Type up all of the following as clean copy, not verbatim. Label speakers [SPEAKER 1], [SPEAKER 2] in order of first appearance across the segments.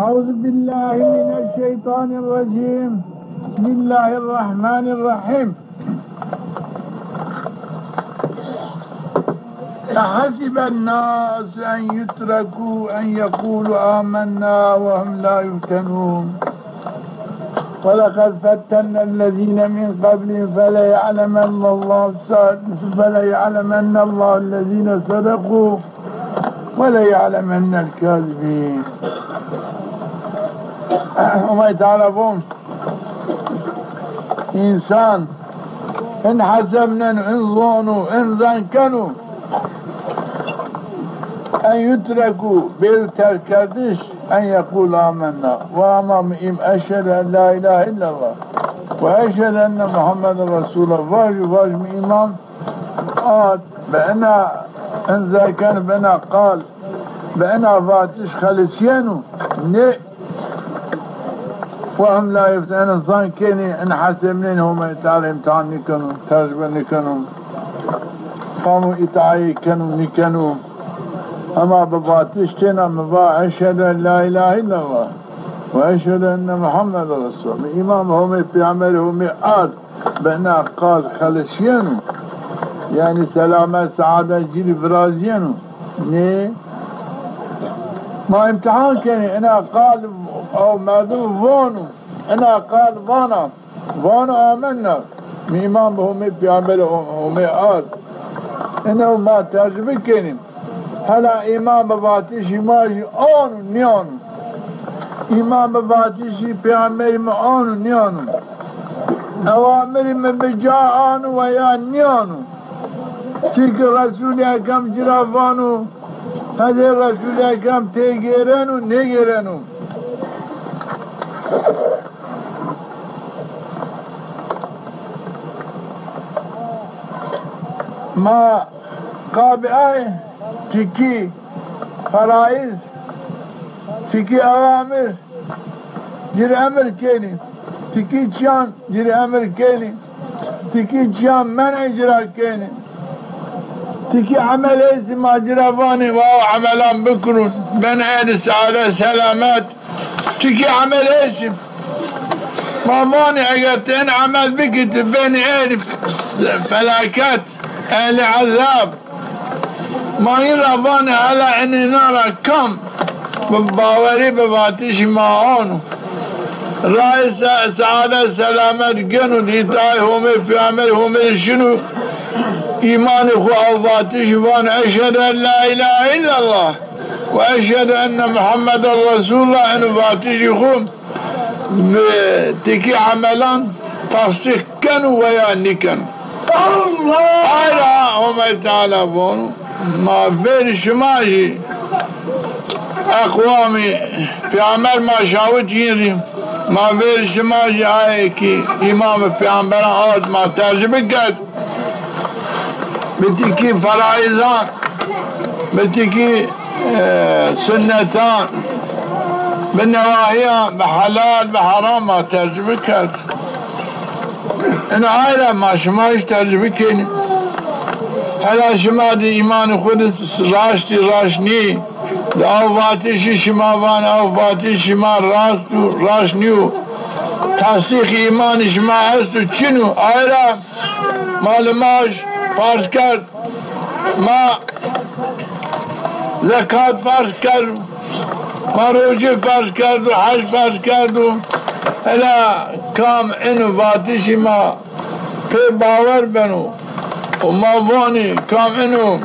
[SPEAKER 1] أعوذ بالله من الشيطان الرجيم. بسم الله الرحمن الرحيم. أحسب الناس أن يتركوا أن يقولوا آمنا وهم لا يفتنون ولقد فتنا الذين من قبلهم فليعلمن الله الذين صدقوا وليعلمن الكاذبين. وما يتعرفون إنسان إن حسبنا إن ظنوا إن ظنكنوا أن يتركوا بالتركدش أن يقول آمنا وأمامهم أشهد أن لا إله إلا الله وأشهد أن محمد رسول الله واجم إمام بأنا إن ذا كان بأنا قال بأنا فاتش خلصيانو نه وهم لا يفتنون ظن كيني إن حسبنين هم يتعالى امتحان نكنوا تجربة نكنوا قاموا إتعاي كانوا نكنوا أما بباتشتنا مبا أشهد أن لا إله إلا الله وأشهد أن محمد رسول الله إمام هم بيعمل هم آد بأنا قال خلصيانو يعني سلامة سعادة جيل برازيانو نه ما امتحان كيني أنا قال أو مادو فونو أنا قال فانا آمنا إمام هم بيعمل هم آد إنه ما تجربة كيني هلا إمام بباتشي ماجي آنو نيانو إمام بباتشي بيعمل ما آنو نيانو أوامر من بجاء آنو ويا نيانو تلك الرسول أكام جرافانو هذا الرسول أكام تيجيرانو نيجيرانو ما قابعه تكي فرائز تكي أوامر جري أمر كيني تكي جان جري أمر كيني تكي جان منع جرا كيني تكي عمل اسم ما جرافاني واو عملان بكرون من عين السعادة سلامات تكي عمل اسم ما مانع اگر عمل بكت بين عين فلاكات اهل عذاب ما يرافاني على اني نارا كم بباوري بباتش معانو رئيس سعادة سلامات جنو ديتاي هم في عمل هم شنو إيمان إخوة وفاتش وأن أشهد أن لا إله إلا الله وأشهد أن محمد رسول الله أن فاتش إخوة تكي عملان تصديق كانوا ويعني كانوا الله هم يتعلمون ما بين شماجي أقوامي في عمل ما شاوت يريم ما بين شماجي آيكي إمام في عمل عاد ما ترجمة قد بتكي فرائزان بتكي سنتان بالنواهيان بحلال بحرام ما ترجمة كد انا عائلة ما شماش ترجمة كيني هلا شما دي ايمان خود راشتي راشني او باتشي شما بان او باتشي شما راستو راشنيو تصديق ايمان شما هستو چنو عائلة معلوماش فرض کرد ما زکات فرض کرد ما روزه فرض کرد و حج فرض کرد و الا کام اینو باتشی ما پی باور بنو و ما وانی کام اینو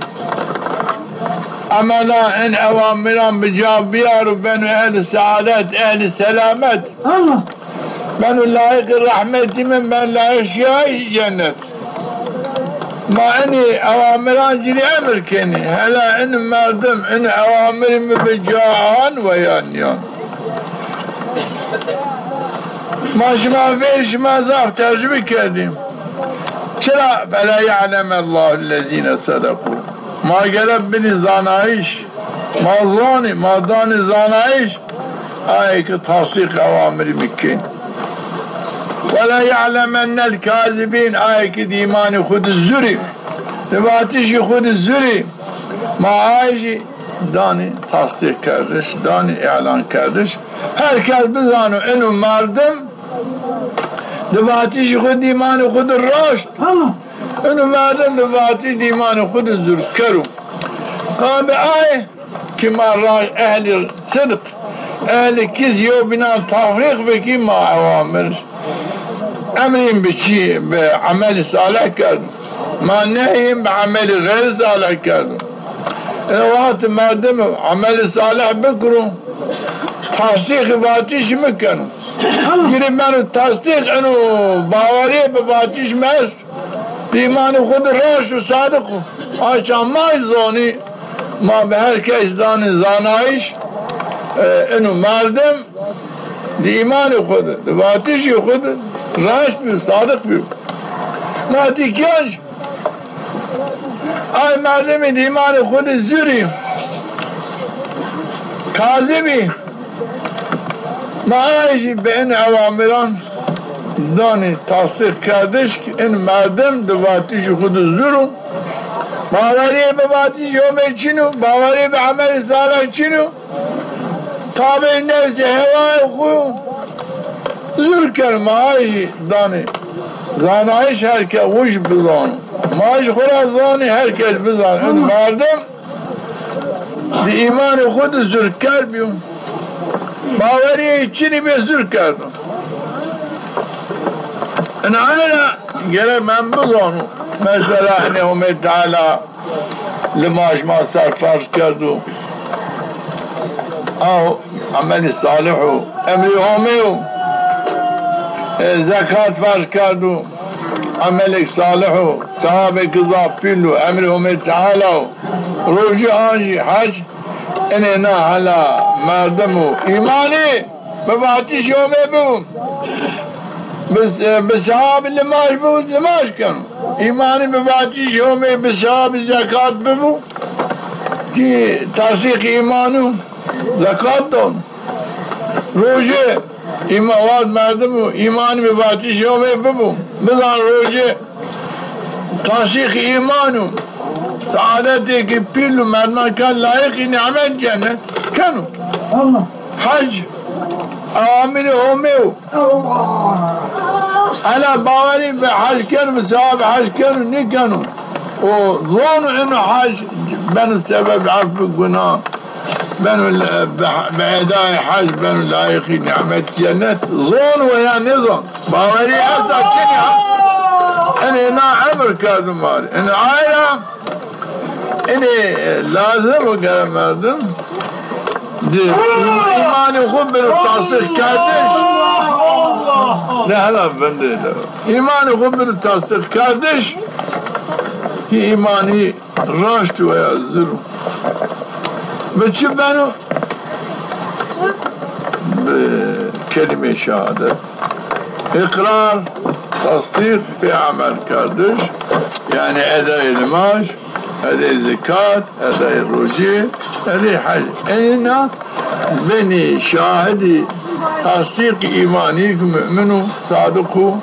[SPEAKER 1] عملا این اوامران بجاب بیارو بنو اهل سعادت اهل سلامت بنو لایق رحمتی من بن لایق شیعی جنت ما اني اوامران جري امر كني هلا ان مردم ان اوامر مبجاعان ويانيان ما شما فيش ما ظاف ترجمة كديم شرع فلا يعلم الله الذين صدقوا ما قلب بني زانايش ما ظاني ما داني زانايش هايك تصديق اوامر مكين ولا يعلمن الكاذبين آيك ديمان خود الزري لباتیش خود زوری معایشی دانی تصدیق کردش، دانی اعلان کردش. herkes بزانو اینو مردم لباتیش خود ایمان خود راشت، اینو مردم لباتیش ایمان خود زور کرو. به آیه که ما راش اهل صدق اهل کس یو بنا تفریق بکی ما عوامرش امریم بچی به عمل صالح کردن، ما نهیم به عمل غیر صالح کردن. وقت مردم عمل صالح بکنو تصدیق باتیش میکنو، گیری منو تصدیق انو باوری به باتیش مست ایمان خود راش و صادق آچان ما زانی ما به هر کس دان زانایش انو مردم دی ایمان خود دی باتیش خود راش بیو صادق بیو ما دی کیانش آی مردم دی ایمان خود زوری کاذبی ما آیشی به این عوامران دانی تصدیق کردش که این مردم دی باتیش خود زورو باوری به باتیش همه چینو باوری به عمل صالح چینو تابع نفس هوای خود زور کر ماهی دانی زانایش هر که وش بزان ماهیش خود زانی هر کس بزان این مردم دی ایمان خود زور کر بیون باوری چینی به زور کردن این آینا گره من بزانو مثلا انهم تعالی لماش ما سرفرض کردو او عمل صالح و امری همه و زکات فرض کردو عمل صالح و ثواب قضا پیلو امری همه تعالی و روژ آنجی حج اننا حالا مردم و ایمانی ببعتیش همه بون بسحاب لماش بود لماش کن ایمانی بباتیش همه بسحاب زکات ببو که تصدیق ایمانو زکات دون روژه ایمانواد مردم ایمانی بباتیش همه ببو بزن روژه تصدیق ایمانو سعادتی که پیلو مردمان کن لایقی نعمت جنت کنو حج آمین همه انا باوری به حج کنو بسبب حج کنو نکنو و ظنو انو حج بن سبب عفو گناه بن بعدای حج بن لایقی نعمت جنت ظنو و یا نظن باوری هستا چنی هست اینا امر کردم ماری این آیرا اینی لازم کرد مردم ایمان خوب برو تصدیق کردش نه حالا بنده ایمان خوب برو تصدیق کردش که ایمانی راشت و یا ظلم به چی بنو به کلمه شهادت اقرار تصدیق به عمل کردش یعنی ادای نماز ادای زکات ادای روزه ادای حج اینا بنی شاهدی تصدیق ایمانی که مؤمنو صادقو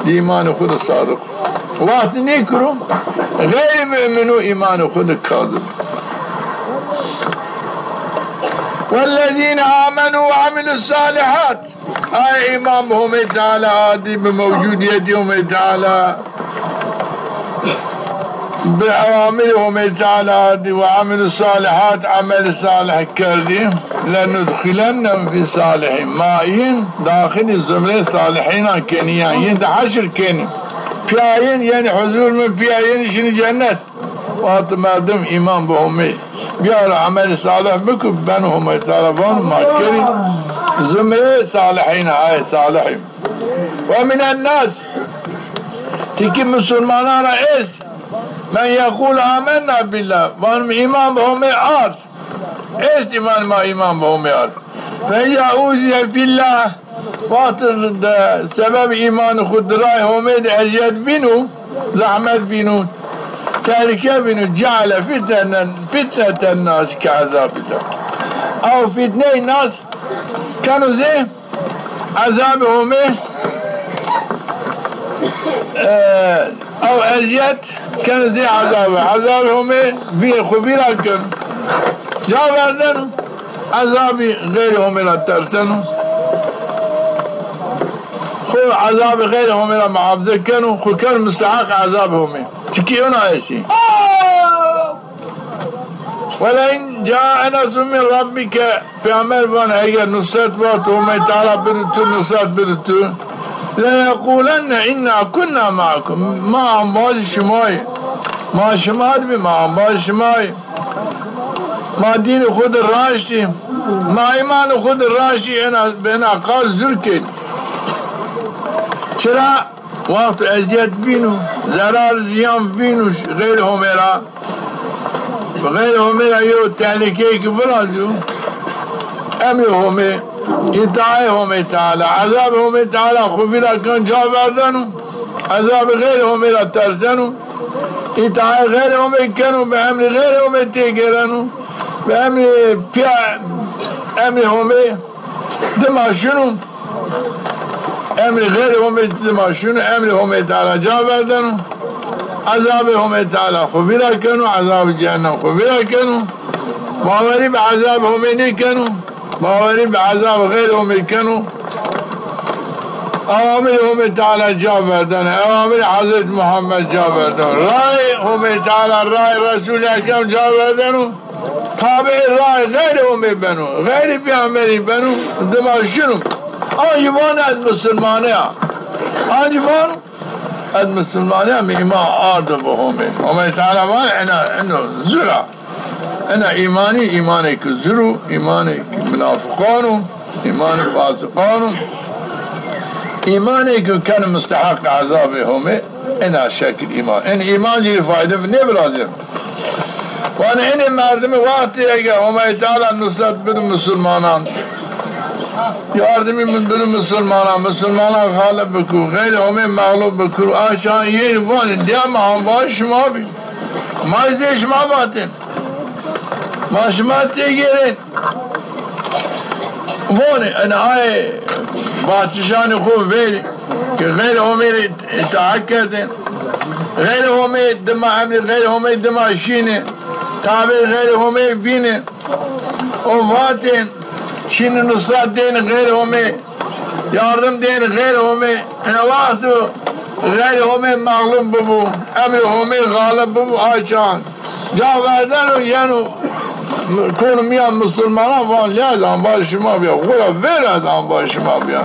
[SPEAKER 1] ایمان خود صادق وقت نیکرو غیر مؤمنو ایمان خود کاذب والذين آمنوا وعملوا الصالحات آي إمامهم تعالى عادي بموجوديتهم تعالى بعواملهم تعالى عادي وعملوا الصالحات عمل صالح كردي لندخلنهم في صالحين مائين داخل الزمرة صالحين كنيين ده حشر كني فياين يعني حضور من فياين شن جنة واتمادم إمام بهم بيار عمل صالح بكب بينهم يتعرفون ما كري زمرة صالحين هاي صالحين ومن الناس تكي مسلمان رئيس من يقول آمنا بالله وانم إمام بهم عارف ايش إيمان ما إمام بهم عارف فهي أوذي في الله فاطر سبب إيمان خود رأي هم أجياد بينو زحمت بينو تاركة بينو جعل فتنة الناس كعذاب الله أو فتنة الناس كانوا زي عذابهم او اذیت کن زی عذاب همه بین خوبی را کن جا بردن عذابی غیر همه را ترسن خو عذاب غیر همه را محافظه کن خو کن مستحق عذاب همه چکی اونا ایسی ولئن جاء نصر من ربك پیامبر بان اگر نصرت بات همه تعالی بدتو نصرت بدتو لنقولن انا كنا معكم ما انباز شمای ما شماد بی ما انباز شمای ما دین خود راشتی ما ایمان خود راشتی انا قال زرکن چرا وقت اذیت بینو ضرار زیان بینو غیر همیرا غیر همیرا یو تحلیکی که برازو امر همی اطاعه همی تعالی عذاب همی تعالی خوبی را کن جا بردنو عذاب غیر همی را ترسنو اطاعه غیر همی کنو به امر غیر همی تیگرنو به امر همی دماشنو امر غیر همی دماشنو امر همی تعالی جا بردنو عذاب همی تعالی خوبی را کنو عذاب جهنم خوبی را کنو باوری به عذاب همی نکنو باوری به عذاب غیر همی کنو اوامر همی تعالی جا بردن اوامر حضرت محمد جا بردن رای همی تعالی رای رسول اکرم جا بردن تابع رای غیر همی بنو غیر پیامبری بنو دماشنو آنجوان از مسلمانه آنجوان از مسلمانه ایمان آرد به همی تعالی وان انا زرا انا ایمانی که زرو ایمانی که منافقانو ایمان فاسقانو ایمانی که کن مستحق عذاب همه انا شکل ایمان جی فایده نبرازم وانا این مردم وقتی اگر همه تعالی نصرت بده مسلمانان یاردمی من بده مسلمانان غالب بکو غیر همه مغلوب بکو آشان یه وان دیام هم باش شما بی مایزه شما باتن ما شما تیگیرین وانه انا آئے بادشاہان خوب بیلی کہ غیر ہمیں اطاعت کردن غیر ہمیں دماء عمل غیر ہمیں دماء شینے تابع غیر ہمیں بینے او واتن شین نصرت دین غیر ہمیں یاردم دین غیر ہمیں انا وقتو غیر ہمیں مغلوب ببو امر ہمیں غالب ببو آچان جا بردن یعنی کنو میان مسلمانان وان لیاز انباز شما بیا خدا ویرد انباز شما بیا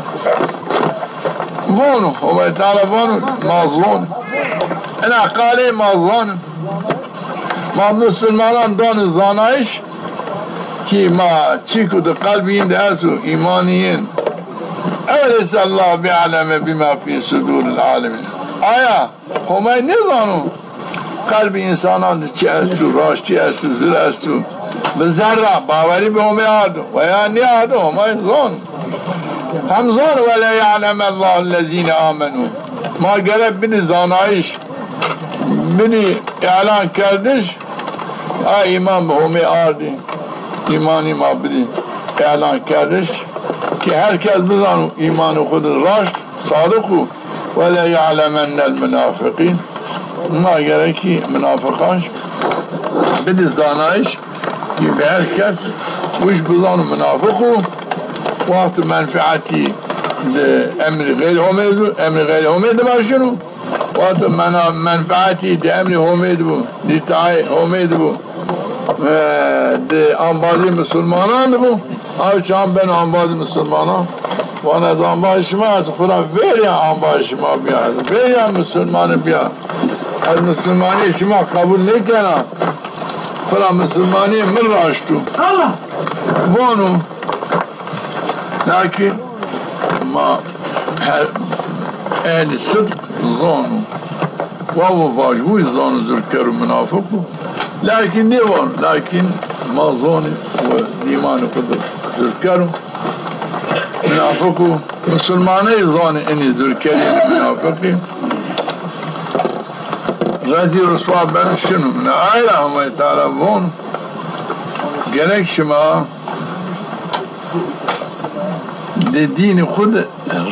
[SPEAKER 1] وانو همه تعالی وانو مازلون انا قاله مازلون ما مسلمانان دان زانایش که ما چی کد قلبی این دهسو ایمانیین اولیس الله بیعلم بما فی صدور العالمین آیا همه نزانو قلب انسانان چی استو راش چی استو زر استو به ذره باوری به همه آدو و یا نی آدو همه هم زان ولی یعلم الله الذین آمنو ما گرب بینی زانایش بینی اعلان کردش ایمان به همه آدی ایمانی ما بدی اعلان کردش که هر کس بزانو ایمان خود راست صادقو ولی یعلمن المنافقین ما گرکی منافقانش بدی زانایش که به هر کس وش بزانو منافقو وقت منفعتی ده امر غیر حمید باشنو وقت منفعتی ده امر حمید بو ده تعای حمید بو ده انبازی مسلمانان بو آشان بین انبازی مسلمانان وانا از انباز شما از خدا ویریا انباز شما بیا ویریا مسلمان بیا از مسلمانی شما قبول نکنه خدا مسلمانی من راشتو وانو لكن ما اهل صدق ظانو وهو واجبوی ظانو ذرکر و منافقو لكن نیوان لكن ما ظانو و دیمان خود ذرکر منافقو مسلمانه ظانو اینی ذرکری منافقی غزی رسوا بن شنو من آیه همه تعالی وانو گرک شما ده دین خود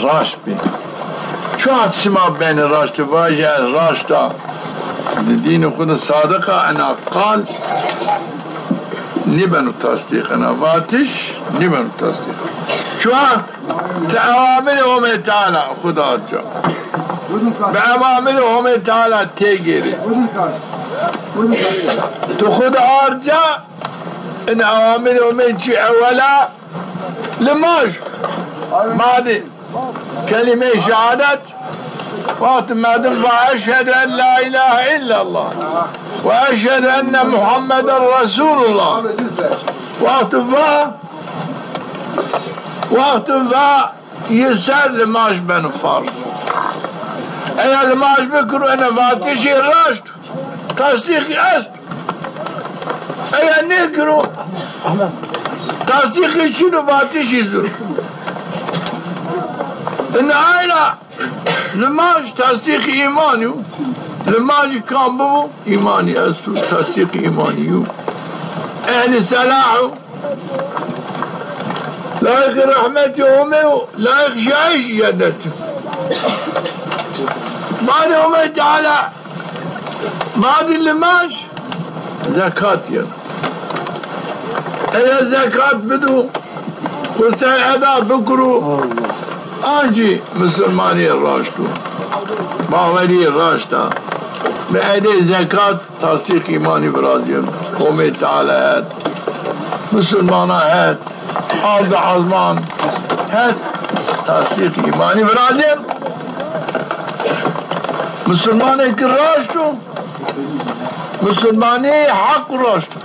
[SPEAKER 1] راش بی شو شما بين راشد واجه راشد الدين خود الصادقة أنا قال نبنوا تصديق أنا فاتش نبنوا تصديق شو تعاملهم تعالى خدا جا بعماملهم تعالى تيجري تو خدا أرجع إن عواملهم شيء أولا لماش ماذا كلمة شهادة فاطمة وأشهد أن لا إله إلا الله وأشهد أن محمد رسول الله وقتها يسار لماش بن فارس أنا لماش بكرو أنا فاتشي راشد تصديقي أست أنا نكرو تصديقي شنو فاتشي زر إن عائلة لماش تصديق إيماني لماش كان بو إيماني أسو تصديق إيماني أهل سلاحه لايق رحمته أمه لايق شايش يدته بعد أمه تعالى بعد لماش زكاة يد أي الزكاة بدو وسيعدا بكرو آنجي مسلماني الراشدو باولي الراشدة بأيدي زكاة تصديق إيماني برازيل قومي تعالى هات مسلمانا هات عرض عظمان هات تصديق إيماني برازيل مسلماني كالراشدو مسلماني حق الراشدو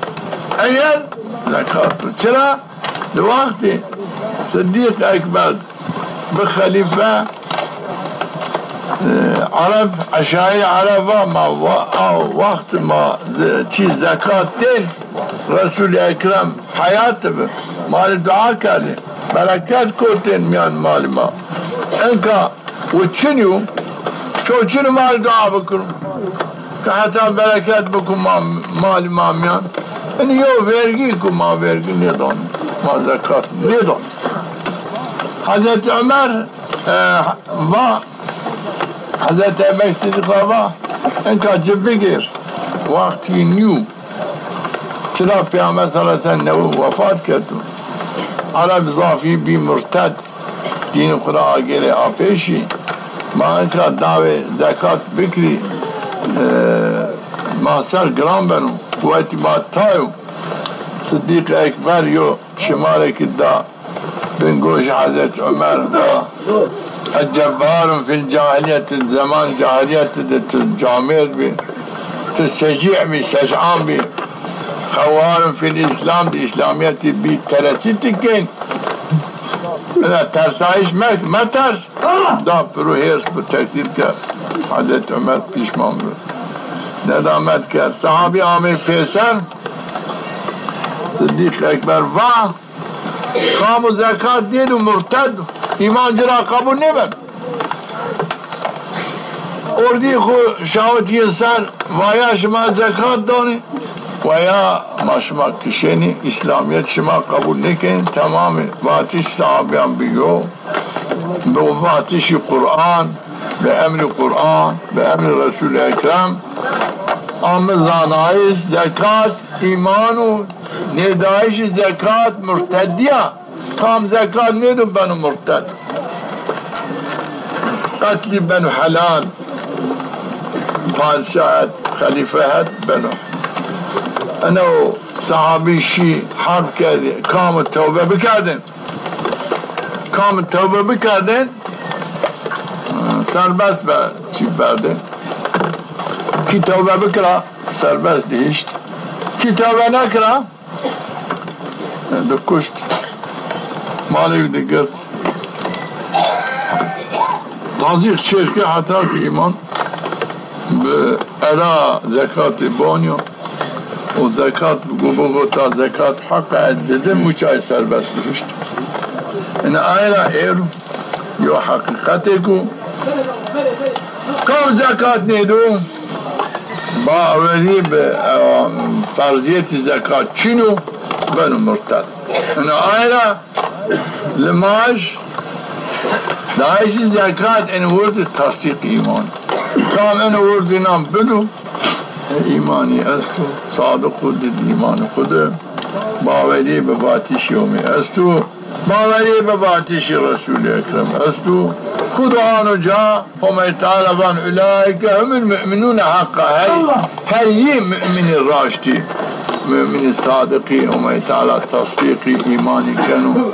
[SPEAKER 1] أيضا زكاة ترى لوقتي صديق أكبر بخليفة عرب عشاي عربة ما وقت ما چیز زكاة دين رسول أكرم حياته مال دعا كاري بركات كوتين ميان مال ما انكا وچنيو شو مال دعا بكرو كحتى بركات بكم مال ما ميان ان يو vergi كو ما vergi نيدون ما زكاة نيدون حضرت عمر حضرت أبي صديق با انكا جبگير وقتی نیو چرا پیامبر صلی اللہ علیہ وسلم وفات کرد عرب ضافی بی مرتد دین خدا آگیره آپیشی ما انکا دعوه زکات بکری ما سر گرام بنو و اعتماد تایو صدیق اکبر یو شماره که دا بنگوش حضرت عمر الجبار في الجاهلية الزمان جاهلية الجامير بي تشجيع بي شجعان بي خوار في الإسلام الإسلامية بي ترسيتكين لا ترسائش ما ترس دا برو هيرس بترتيب كر حضرت عمر پیشمان برو ندامت كر صحابي عامر فيصل صديق اكبر و قام زكاة ديد ومرتد ایمان جرا قبول نبن اردی خو شاوتی سر ویا شما زکات دانی ویا ما شما کشینی اسلامیت شما قبول نکن تمام واتش صحابیان بیگو به واتش قرآن به امر قرآن به امر رسول اکرم آمزانایش زکات ایمان و ندایش زکات مرتدیه قام زكاة نيدو بنو مرتد قتل بنو حلال بادشاهت خليفات بنو انا صحابي شي حرب كذي قام التوبة بكادن سربست چی بعدين کی توبة بكرا سربست ديشت کی توبة نكرا دكشت مالك دقت تازيق شركة حتى إيمان بألا زكاة بانيو وزكاة بقوبوغوتا زكاة حق عدده مشاي سربس بفشت إن آيلا إيرو يو حقيقتكو كم زكاة نيدو با أولي بفرضية زكاة چينو بنو مرتد إن آيلا لماش داعش زكاة إن ورد تصديق إيمان كام إن ورد نام بدو إيماني أستو صادق ودد إيمان خده باوری بباتش یومی استو باوری بباتش رسول اکرم استو خدا و جا هم طالبان اولئک هم المؤمنون حقا هر یه مؤمن راشتی مؤمن صادقی هم تعالی تصدیقی ایمانی کنو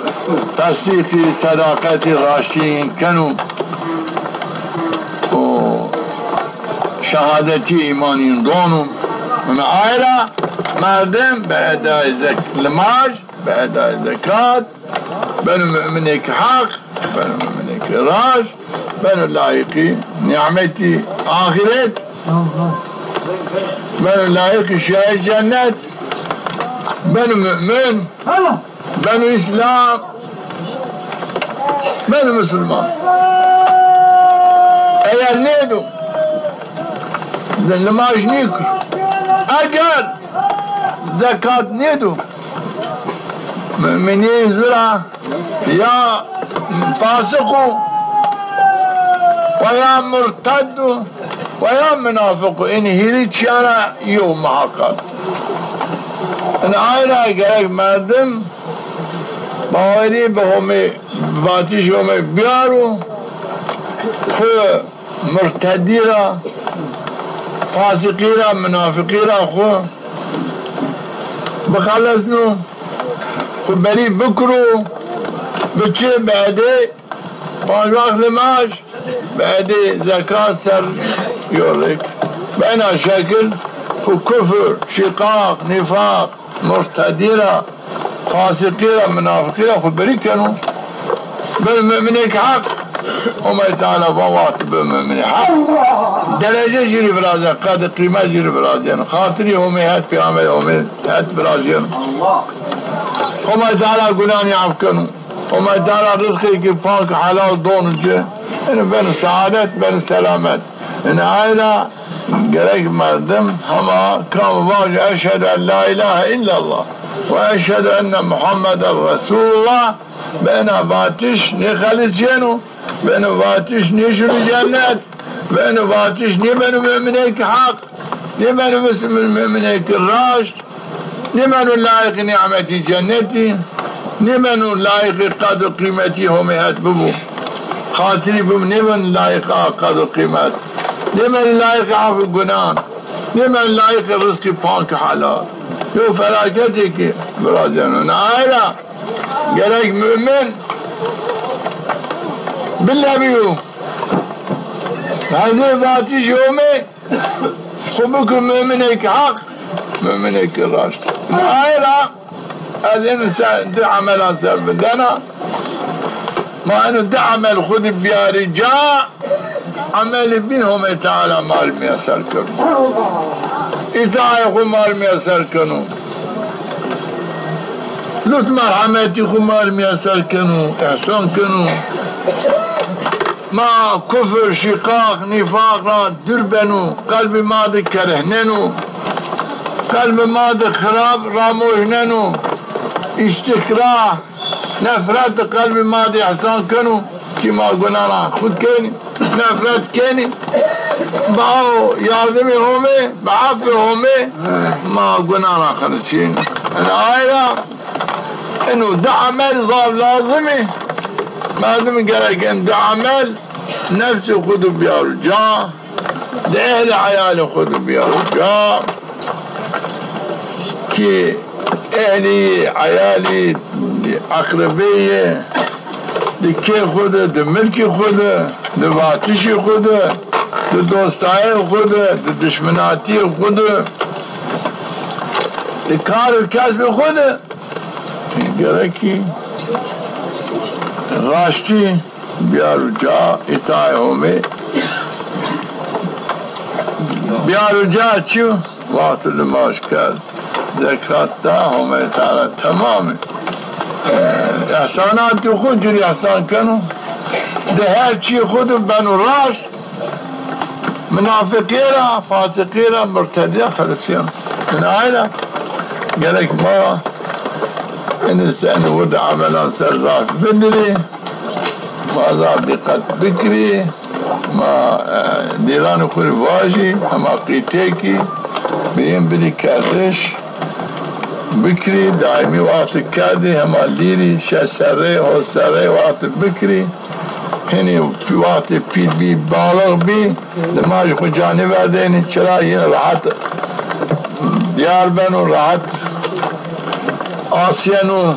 [SPEAKER 1] تصدیقی صداقتی راشتی کنو و شهادتی ایمانی دونو من آیرا مردم بأداء نماز بأداء زكاة بنو مؤمنك حق بنو مؤمنك راج بنو لايقي نعمتي آخرت بنو لايقي شاي جنة بنو مؤمن بنو إسلام بنو مسلمان ايار نيدو نماز نيكو اگر زكاة نيدو مؤمنين زرع يا فاسقوا ويا مرتدوا ويا منافقوا إن هيريت شارع يوم محقق إن آيرا قرق مردم باوري بهمي باتيش همي بيارو خو مرتديرا فاسقيرا منافقيرا خو بخلصنو بری بکرو بچه بعده 5 وقت نماز بعده زکات سر یورک بنا شکل كفر شقاق نفاق مرتديرا فاسقيرا منافقيرا بری کنو بالمؤمنين حق وما تعالى فوات بالمؤمنين حق درجة جري برازيان قدر قيمة جري برازيان خاطري هم هات في عمل هم هات برازيان وما تعالى قلان يعفكنوا وما تعالى رزقي كفاك حلال دون الجه إنه بين السعادات بين السلامات إن عائلة قريك مردم هما كان باقي أشهد أن لا إله إلا الله وأشهد أن محمد رسول الله بأنا باتش نخلص جنو بأنا باتش نشر جنات بأنا باتش نمن مؤمنيك حق نمن مسلم مؤمنيك الراشد نمن لايق نعمتي جنتي نمن لايق قدر قيمتي هم يهتببوا خاطري بهم نمن لايق قدر قيمت نمن لايق عفو الجنان نمن لايق الرزق بانك حلال شو فلاكتك برازيان عائلة قالك مؤمن بالله بيو هذه ذاتي شومي خبكم مؤمنك حق مؤمنك الراشد عائلة هذا الإنسان دي عمل أنسان بدنا ما أنه دي عمل خذ بيا رجاء عمل بينهم تعالى مال ميسر كنو إتعاي خو مال ميسر كنو لط مرحمتي خو مال ميسر كنو إحسان كنو ما كفر شقاق نفاق دربنو قلب ماضي كرهننو قلب ماضي خراب راموهننو استكراه نفرت قلب ماضي احسان كنو كما قلنا خود كيني نفرت كيني باو ياردمي همي بعفو همي ما قلنا خلصين الآية انه ده عمل ظاهر لازمي لازم قالك ان ده عمل نفسه خذوا بيرجع ده اهل عياله خذوا بيرجع كي اهلي عيالي اقربيه دكي خده دملكي خده دواتشي خده دوستاي خده دشمناتي خده دكار الكسب خده گرکی راشتی بیارو جا اتای همه بیارو جا چیو وقت نماز کرد زکات دا همه تعالی تمامه احسانات خود جوری احسان کنو ده هر چی خود بنو راست منافقیرا فاسقیرا مرتدیا خلصیان من آیلا گلک ما الإنسان ودع عملا سرزاك بندري ماذا دقت بكري ما ديران خور واجي اما قيتيكي بين بدي كاتش بكري دائمي وقت كادي هما ليري شاسري هو سري وقت بكري هني في وقت في بي بالغ بي لما يكون جانب هذين شرايين راحت ديار بنو راحت آسيانو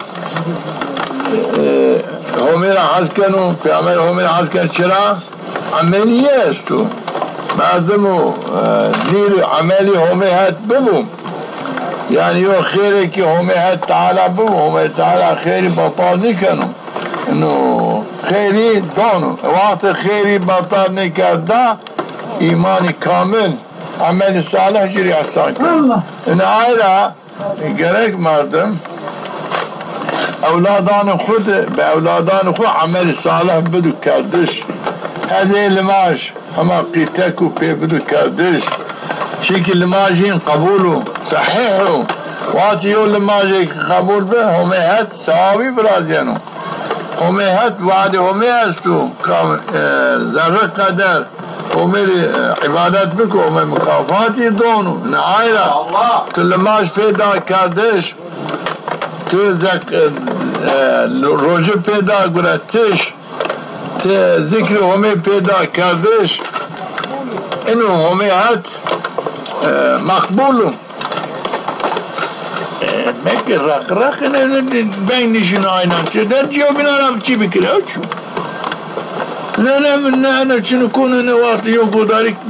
[SPEAKER 1] هميرا عسكنو في عمل هميرا عسكن شرا عملية استو مردمو دير عملي هميهات ببو يعني يو خيري كي هميهات تعالى ببو هميهات تعالى خيري بطاضي كانوا انه خيري دونو وقت خيري بطاضي كردا ايماني كامل عمل صالح جري عسان ان عائلة gerek merdم اولادان خود به اولادان خود عمل صالح بدو کردش هذه لماش هما قيتكو پی بدو کردش شكل لماجين قبولو صحيحو واتيو لماجي قبول به همه هات ثوابي برازينو همه هات وعد همه هستو ذره قدر همه عبادت بكو همه مكافاتی دونو نعايرا كل ماش پیدا کردش تو روزه پیدا گرفتش ذکر همه پیدا کردش اینو همه هات مقبولو مکه رق بینشون آینان چه در جوابین آرام چی بکره چون نه نه چنو کنه وقتی یو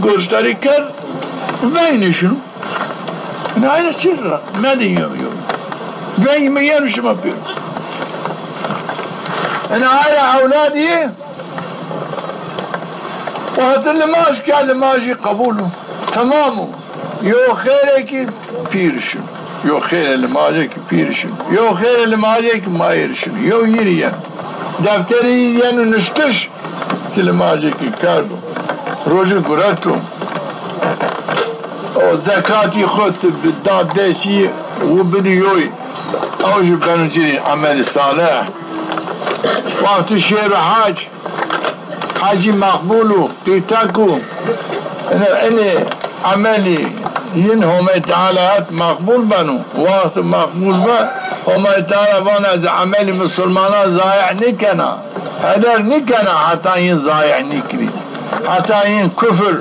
[SPEAKER 1] گوشتاری کرد بینشون نه آینه چی رق مدین یو بين ميان وش ما بيرو انا على اولادي وهات اللي ماش كان اللي ماجي قبوله تمامه يو خيرك بيرشن يو خير اللي ماجيك بيرشن يو خير اللي ماجيك ما يرشن يو يريان دفتري يانو نشتش اللي ماجيك كاردو روجو قراتو وذكاتي خط بالداد ديسي وبديوي اوجب كانوا جري عمل صالح وقت الشير حاجي مقبولو قيتاكو اني عملي ينهم تعالى مقبول بنو وقت مقبول بن وما تعالى بنا عملي مسلمان ضايع نكنا هذا نكنا حتى ين ضايع نكري حتى ين كفر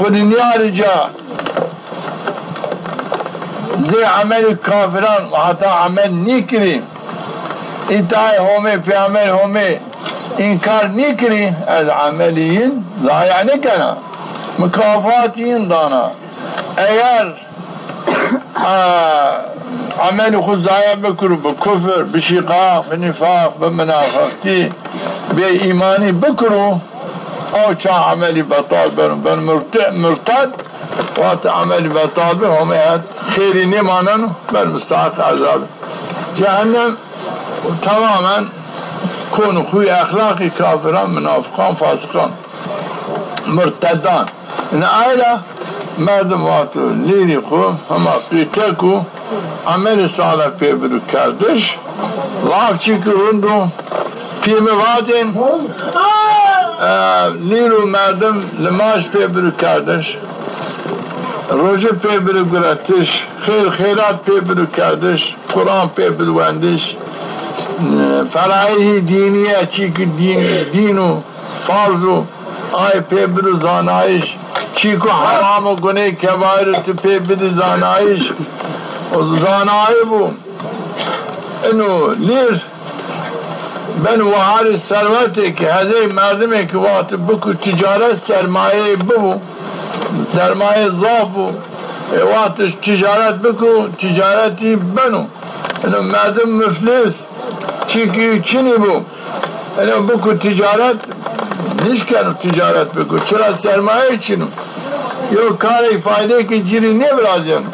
[SPEAKER 1] خدني يا رجال زي عمل كافران وحتى عمل نكري اتاي همي في عمل همي انكار نكري از عمليين ضايع نكنا مكافاتين دانا اگر عمل خود ضايع بكرو بكفر بشقاق بنفاق بمنافقتي بإيماني بكرو او چا عملي بطال بن مرتد وقت عمل بطال بهم خيري نمانن بل مستحق عذاب جهنم تماما كونوا خوي اخلاقي كافران منافقان فاسقان مرتدان ان عائلة مردم واتو ليري خو هما قيتكو عمل صالح بيبرو كردش لاف چيكو رندو پیمه وادن لیرو مردم لماش پیبرو کردش روزه پیبرو گرفتش خیرات پیبرو کردش قرآن پیبرو وندش فرایحی دینیه چی که دینو فرضو آی پیبرو زانایش چی که حرام و گناه کبایر تو پیبرو زانایش و زانای بو اینو لیر ben vahari serveti ki hadi merdime ki vakti bu ticaret sermaye bu sermaye zaf bu vakti ticaret bu ticareti benu yani merdim müflis çünkü çini bu yani bu ticaret nişken ticaret bu çıra sermaye için yok kare fayda ki ciri ne biraz yani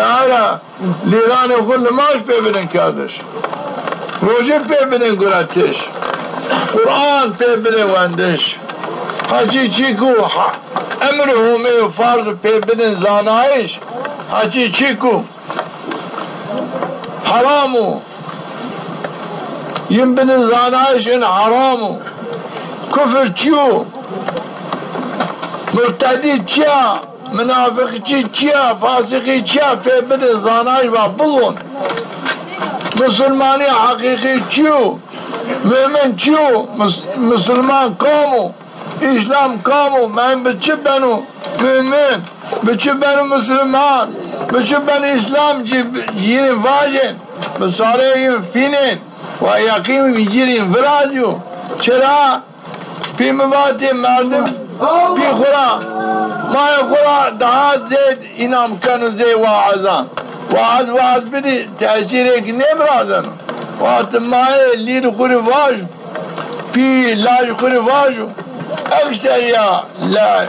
[SPEAKER 1] hala liranı kullu maaş pebinin kardeş روزه پیبنه گراتش قرآن پیبنه وندش هچی چی کو امر همه فرض پیبنه زانایش هچی چی کو حرامو ينبني زانايش إن حرامو كفر تشيو مرتدي تشيا منافق تشيا فاسقي تشيا في بدي زانايش بابلون مسلماني حقيقي تشيو مؤمن تشيو مسلمان كامو İslam kamu, ben biçibenu mümin, biçibenu Müslüman, biçibenu İslamcı yirin vacin, bisareyin finin, ve yakim yirin viracı, çera, pi mübati merdim, pi kura, maya kura daha zed inam kanı zey vaazan, vaaz bidi tesir ki ne birazan, vaat maya lir kuri vaj, pi laj kuri vaju, أكثر يا لا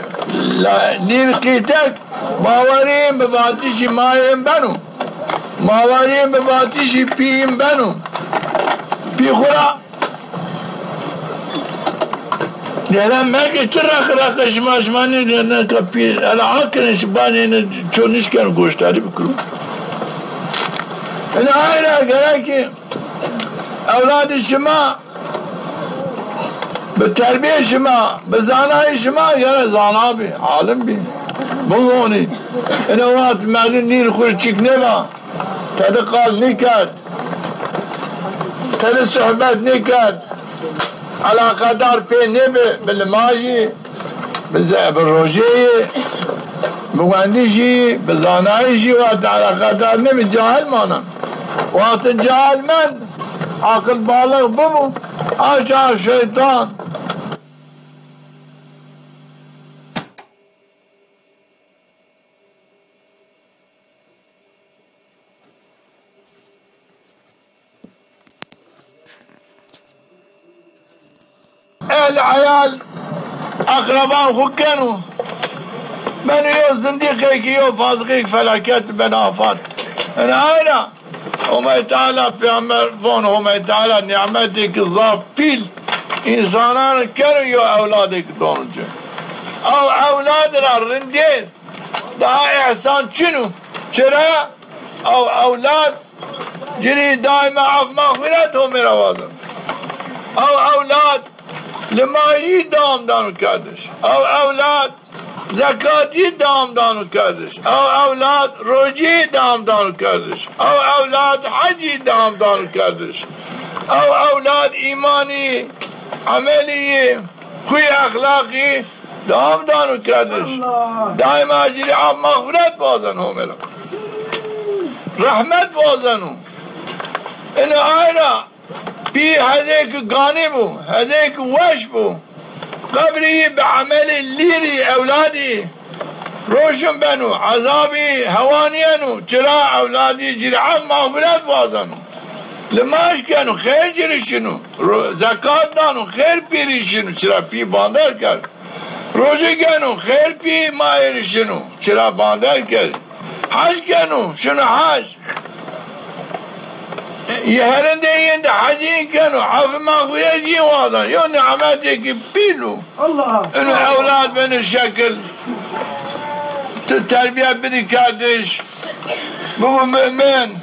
[SPEAKER 1] للقيتك ماورين بباتشي مايم بنو ماورين بباتشي بيم بنو بيخورا لأن ما كترخ رخش ماشماني لأن كبير العاقل شباني شونش كانوا قوشتاري بكرو أنا عايرا قراكي أولاد الشماء بالتربية شما بزاناي شما يعني زانا بي عالم بي بلوني انا وقت مالين نير خور تشيك نبا تدقال نكات تد صحبات نكات على قدر في نبي بالماجي بالروجي بوانديشي بزانايشي وقت على قدر نبي جاهل مانا وقت جاهل من عقل بالغ بمو عاشا الشيطان العيال أقربان خكنوا من يو زنديقك يو فازقيك فلاكات بنافات أنا وما تعالى في عمر فون وما تعالى نعمتك الظاف بيل إنسانان كانوا يو أولادك دونجو أو أولادنا الرندين ده إحسان شنو شرا أو أولاد جري دائما عف مغفرتهم مروازم أو أولاد لما يدام دانو كردش أو أولاد زكاتی دام دانو کردش او اولاد روجی دام دانو کردش او اولاد حجی دام دانو کردش او اولاد ایمانی عملی خوی اخلاقی دام دانو کردش دائم اجری عب مغفرت بازن همه رحمت بازنو این آینا بی هزیک گانی بو هزیک وش بو قبري بعمل الليري أولادي روشن بنو عذابي هوانيانو جرا أولادي جرعان مغفرات بازنو لماش كانوا خير جرشنو زكاة دانو خير بيرشنو جرا بي باندر كر روشي كانوا خير بي مايرشنو جرا باندر كر حج كانوا شنو حج يهرن دين ده حجين كانوا عف مغفرة جين واضح يو نعمتك بيلو الله انه اولاد من الشكل التربية بدي كادش بو مؤمن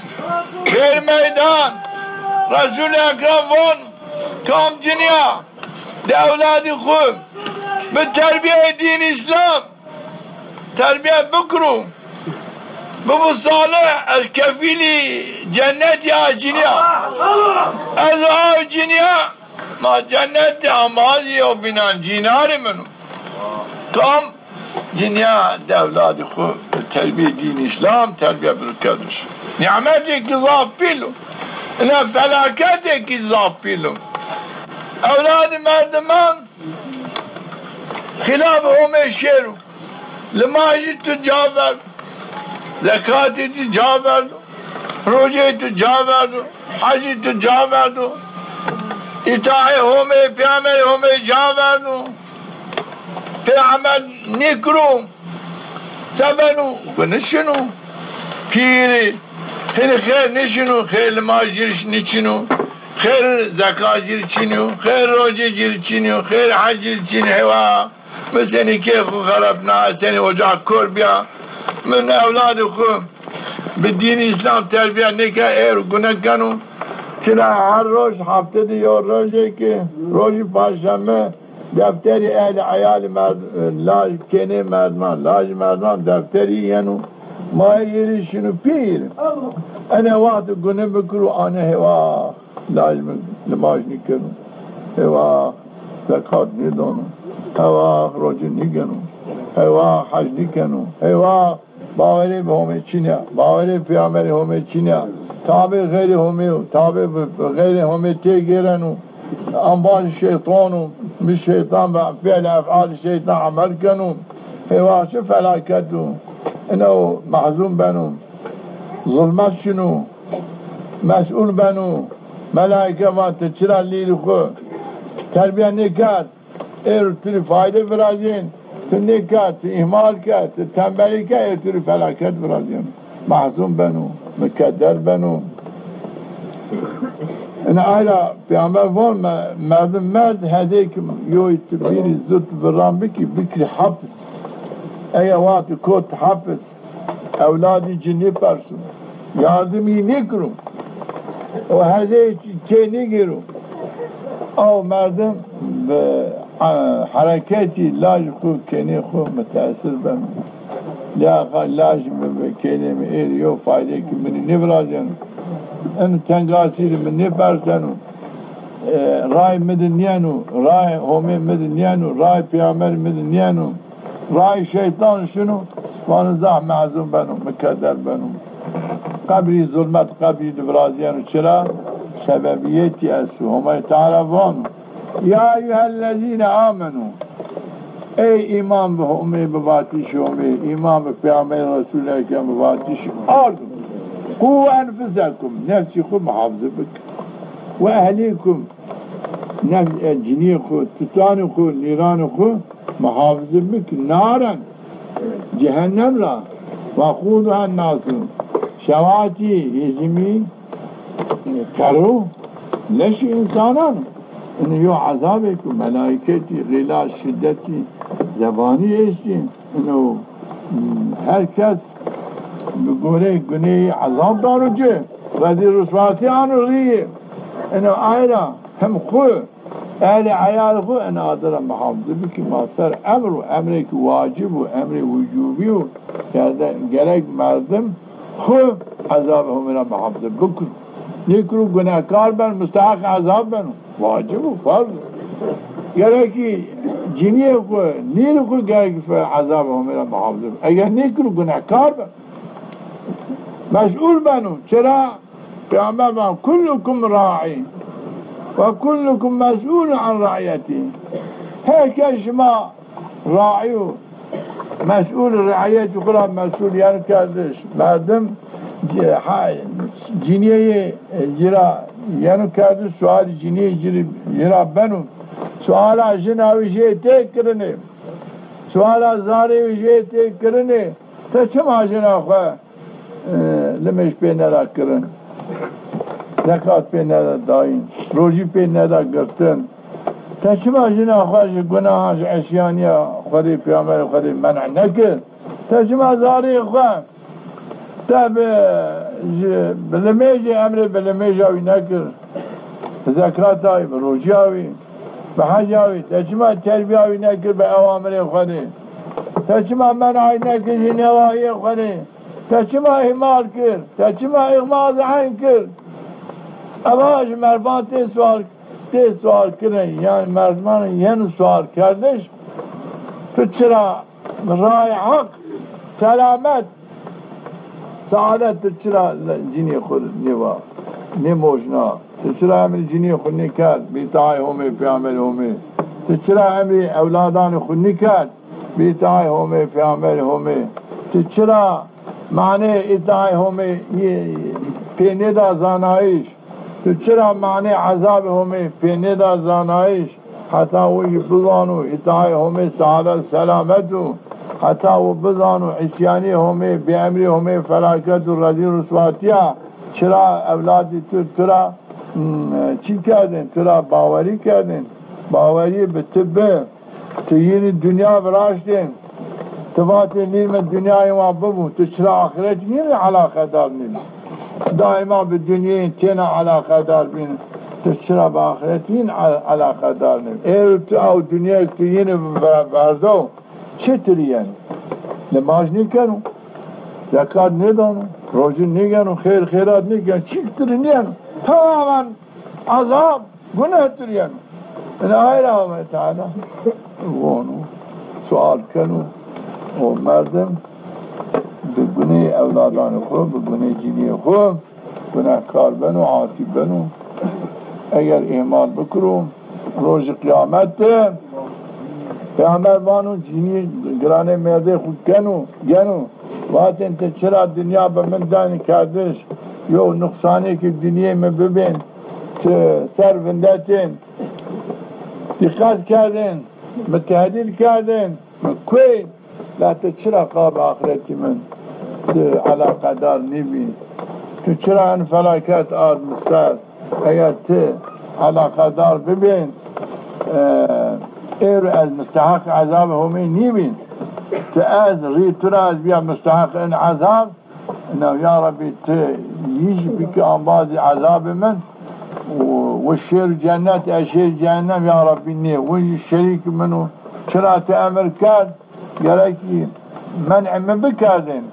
[SPEAKER 1] غير ميدان رسول اكرم فون كام جنيا ده اولادي خوب بالتربية دين اسلام تربية بكرو بابو صالح الكفيلي جنة يا جنيا أزعاو جنيا ما جنة أمازي وبنان جنار منو كم جنيا دولاد خو تربية دين إسلام تربية بالكدش نعمتك إضاف بيلو إن فلاكتك إضاف بيلو أولاد مردمان خلافهم الشيرو لما جيت تجابر زكاتی تجا بردو روزه تجا بردو حجی تجا بردو اطاعه همه پیامبر همه جا بردو پیامبر نکرو سبنو و نشنو پیری خیر نشنو خیر ماجرش نشنو خیر زکات جرچینو خیر روزه جرچینو خیر حج جرچین هوا مثل که خو خرابنا سن وجع کور بیا من أولاد أخوهم بالدين الإسلام تربية نكا إير وقنا كانوا چرا هر روز هفته دیو روزی که روزی پنجشنبه دفتری اهل عیال لاج کنه مردمان لاج مردمان دفتری یعنی ما یریشونو پیر انا وقت گنه بکرو آنه هوا لاج نماز نکنو هوا زکات ندانو هوا روزی نگنو هوا حج نکنو هوا باوری به همه چینه باوری پیامبر همه چینه تابع غیر همه تابع غیر همه تیگیرنو انبال شیطانو مش شیطان به فعل افعال شیطان عمل کنو هوا چه فلاکتو اینو محزون بنو ظلمت شنو مسئول بنو ملائکه وقت چرا لیل خو تربیه نکرد ارتری فایده برازین تو نکرد تو اهمال کرد تو تنبلی کرد ارتری فلاکت برازین محزون بنو مکدر بنو این آیلا پیامبر وان مردم مرد هده که یوی تبیری زود برام بکری حفظ ای وقت کت حفظ اولادی جنی پرسون یادمی نکرم و هده چه نگیرم او مردم به حرکتی لاج خود کنی خود متاثر بم یا لاج به کلمه ایریو فایده که منی نبرازن ان تنگاسی من نبرزنو رای مدنیانو رای همه مدنیانو رای پیامبر مدنیانو رای شیطان شنو وان زح معزوم بنو مکدر بنو قبری ظلمت قبری نبرازیانو چرا سببیتی از همه تعرفانو یا ایها الذین آمنو ای ایمان به همه بباتیش همه ایمان به پیامبر رسول اکرم بباتیش آردو قو انفسکم نفسی خود محافظه بکن و اهلیکم جنی خود تتان خود نیران خود محافظه بکن نارن جهنم را وقودها الناس شواتی هزمی کرو لش انسانان اینو یو عذابه که ملائکتی غلاظ شدتی زبانی هستیم اینو هر کس بگوره گناه عذاب دارو جه وزی رسواتی آنو ریه اینو آیرا هم خواه اهل عیال خواه اینو آدرم محافظه بکی ما سر امر و امری که واجب و امری وجوبی و گرک مردم خواه عذاب همه محافظه بکن نیکرو گناهکار بن مستحق عذاب بن واجب و فرض گرکی جنی کو نیر کو گرکی عذاب همه محافظه اگر نیکرو گناهکار بن مسئول بنو چرا پیامبر بن کلکم راعی و کلکم مسئول عن رعیتی هر که شما راعی و مسئول رعیت خود مسئولیت کردش مردم جنیه جرا یعنی کرده سوال جنیه جرا بنو سوال جناوی جه تک کرنه سوال زاری جه تک کرنه تا چما جنا خواه لمش پی ندا کرن زکات پی ندا داین روزی پی ندا گرتن تا چما جنا خواه گناهاش عصیانیا خودی پیامبر خودی منع نکر تا چما زاری خواه تا بلمیج امر بلمیج آوی نکر زکات آوی بروجی آوی به حج آوی تا چما تربیه آوی نکر به اوامر خودی تا چما منعی نکر جنواهی خودی تا چما احمال کرد تا چما اغماز عین کرد اواج مردمان تی سوال کرن یعنی مردمان یعنی سوال کردش تو چرا رای حق سلامت سعادت تو چرا جنی خود نوا نموشنا تو چرا عمل جنی خود نکرد بیتای همه پیامبر همه تو چرا عمل اولادان خود نکرد بیتای همه پیامبر همه تو چرا معنی اتای همه پینه دا زانایش تو چرا معنی عذاب همه پینه دا زانایش حتی وی بزانو اتای همه سعادت سلامتو حتی و بزانو عصیانی همه بی امری همه فلاکت و رضی رسواتیا چرا اولادی ترا چی کردن ترا باوری کردن باوری به طبه تو یعنی دنیا براشتن تبات نیم دنیای ما ببون تو چرا آخرت یعنی علاقه دار نیم دائما به دنیا تینا علاقه دار بین تو چرا به آخرتین علاقه دار نیم ایر تو او دنیا که یین بردو چطوری یعنی نماز نکنو زکات ندانو روزی نگنو خیر خیرات نگنو چطوری نیانو تماما عذاب گناه توری یعنی این آیره همه تعالی وانو سوال کنو و مردم به گناه اولادان خود به گناه جینی خود گناه کار بنو عاصی بنو اگر ایمان بکرو روز قیامت پیامبر بانو جینی گرانه مرده خود گنو وقت انت چرا دنیا به من دان کردش یو نقصانی که دنیا میں ببین سر وندتین دقت کردن متحدل کردن کوی لا چرا قاب آخرتی من علاقه دار نبی تو چرا ان فلاکت آد مستر اگر تو علاقه دار ببین ایر از مستحق عذاب همی نبین تو از ریتر از بیا مستحق این عذاب انه یا ربی تو ییش بکی آنباز عذاب من و شیر جنت اشیر جهنم یا ربی نه و شریک منو چرا تو امر کرد گرکی منع من بکردین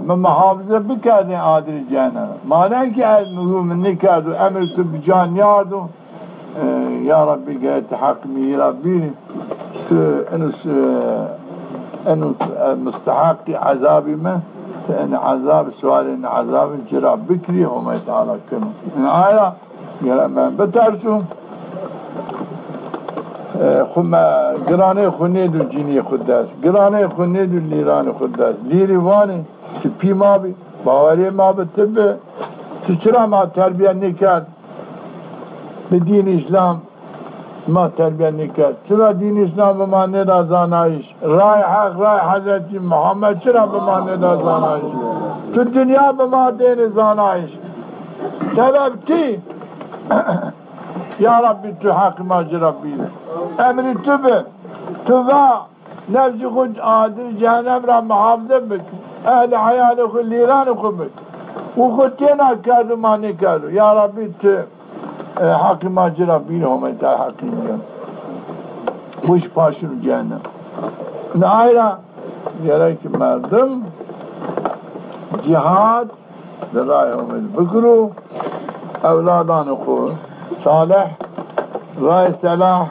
[SPEAKER 1] من محافظه بکردین آدر جهنم مانه که من نکرد و امر تو بجان یاردو یا ربی گهت حق می ربی انو مستحق عذابی من ان عذاب سوال ان عذاب جرا بکری هم تعالی کنو این آیا گرا من بترسو خم گرانه خونه دو جینی خود دست گرانه خونه دو لیران خود دست لیری وانه که پی ما بی باوری ما به طبه تو چرا ما تربیه نکرد به دین اسلام ما تربیه نکرد چرا دین اسلام به ما ندا زانایش رای حق رای حضرت محمد چرا به ما ندا زانایش تو دنیا به ما دین زانایش سبب چی یا ربی تو حق ما جربی امری تو به تو و نفس خود عادل جهنم را محافظه بکن اهل حیال خود لیران خود بکن و خود تینا کرد و ما نکرد یا ربی تو حق ما جربی همه تا حقی میگن خوش پاشون جهنم نایرا یاره که مردم جهاد در راه امید بکرو اولادان خود صالح راه صلاح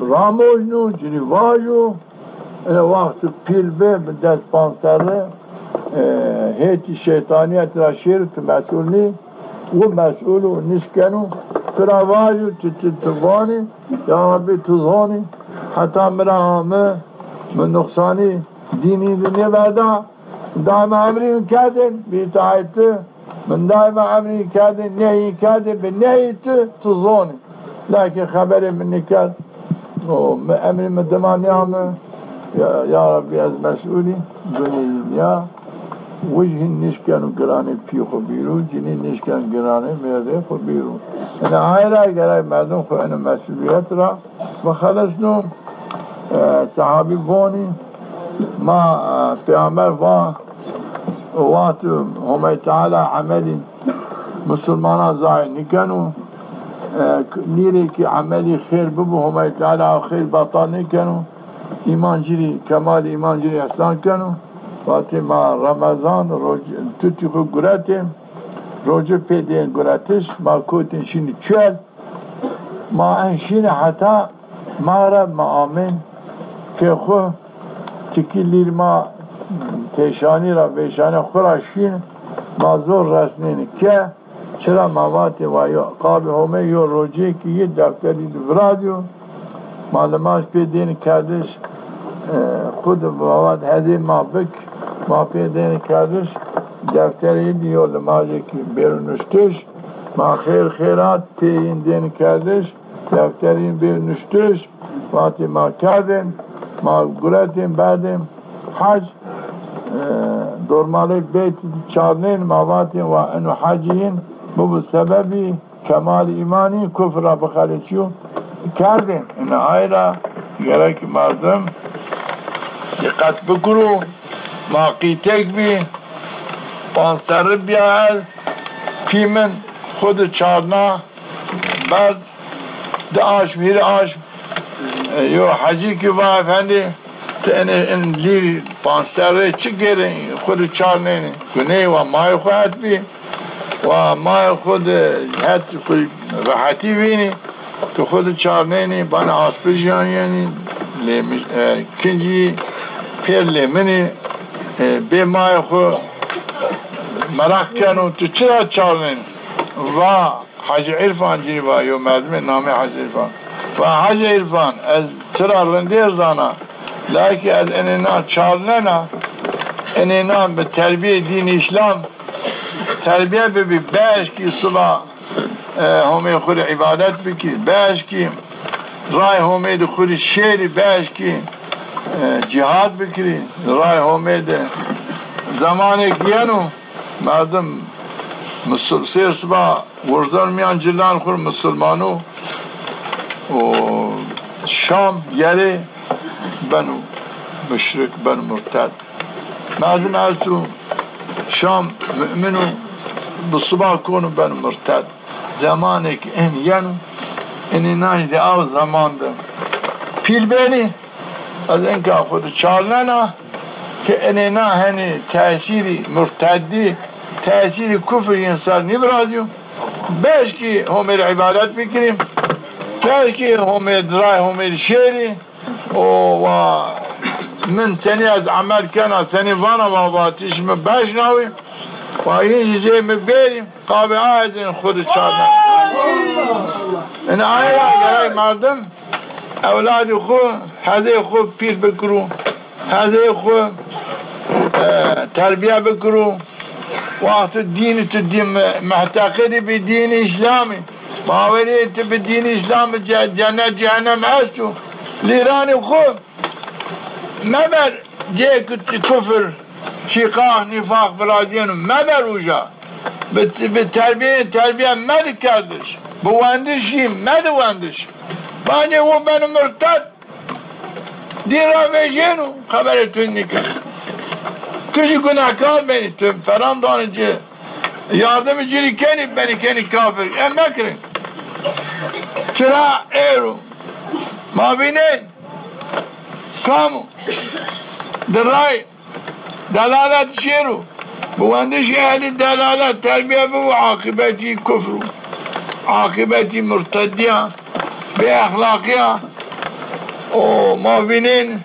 [SPEAKER 1] راموجنو جریواجو وقت پیل به دست پانسره هیچی شیطانیت را شیر تو مسئول نی و مسئول و نشکنو تراواجو تتوانی یا ربی تزانی حتی مرا همه من نقصانی دینی دنیا بردا دائما امری کردن بیتایت من دائما امری کردن نهی کردن به نهی تزانی لکن خبر من نکرد و امری مدمانی همه یا ربی از مسئولی دنیا وجه نشکن و گرانه پی خو بیرو جنی نشکن گرانه مرده خو بیرو این آیره گره مردم خو این مسئولیت را و خلصنو صحابی بونی ما پیامبر وات همه تعالی عملی مسلمان ظاهر نکنو نیره که عملی خیر ببو همه تعالی خیر باطا نکنو ایمان جری کمال ایمان جری احسان کنو وقتی ما رمضان توتی خود گراتیم روزه پیدین گراتش ما کوتین شینی چل ما انشین حتی ما را آمین که خود تکی لیر ما تیشانی را بیشانی خوراشین ما زور رسنین که چرا مواد و قاب همه یا روزه که یه دفتری برادیو معلوماش پیدین کردش خود مواد هدی ما پیدین کردش دفتری دیو لماجه که برنشتش ما خیرات پیدین دین کردش دفتری برنشتش وقتی ما کردیم ما گراتیم بعدیم حج دورمالی بیت چارنین مواتیم و انو حجین بو سببی کمال ایمانی کفر را بخالصیو کردیم این آیره گره که مردم دقت بکرو ما قیتک بی پانسر بیاد پیمن خود چارنا بعد داش میر آش یو حجی که با افندی این لیر پانسر چی گره خود چارنه کنه و مای خواهد بی و مای خود حت خود راحتی بینی تو خود چارنه بان آسپیجان یعنی کنجی پیر لیمنی به مای خود مرق کنو تو چرا چارنه و حج عرفان جی با یو مردم نام حج عرفان و حج عرفان از چرا رنده زانا لیکن از انینا چارنه انینا به تربیه دین اسلام تربیه ببی بیش کی صبح همه خود عبادت بکی بیش کی رای همه خود شیری بیش کی جهاد بکری رای همه زمانی گیانو مردم سه صبح ورزدار میان جلدان خور مسلمانو و شام یری بنو مشرک بنو مرتد مردم از تو شام مؤمنو بصبح کنو بنو مرتد زمانی که این ینو اینی نجد او زمان ده پیل بینی از اینکه خود چالنه که اینی نه هنی تأثیری مرتدی تأثیر کفر انسان نبرازیو بیش که همه عبادت بکنیم بیش که همه درای همه شیری و من سنی از عمل کنه سنی وانا باباتیش من بیش ناوی و این چیزی مبیریم قابع از این خود چارنه این آیه اگرای مردم اولاد خود هزه خود پیر بکرو هزه خود تربیه بکرو وقت الدين تدين معتقد بدين اسلامي باوريت بدين اسلام جنة جهنم عشتو ليراني وخوم ممر جيك كفر شقاق نفاق برازينو ممر وجا بالتربية ما ذكردش بواندشي ما دواندش باني هو من مرتد دين رافيجينو خبرتو النكاح توشی گناهکار بینی تو فرام دانه چه یاردم جیری کنی بینی کنی کافر ام مکرین چرا ایرو ما بینین کامو درای دلالت شیرو بواندش اهلی دلالت تربیه بو عاقبتی کفرو عاقبتی مرتدیه به اخلاقیه او ما بینین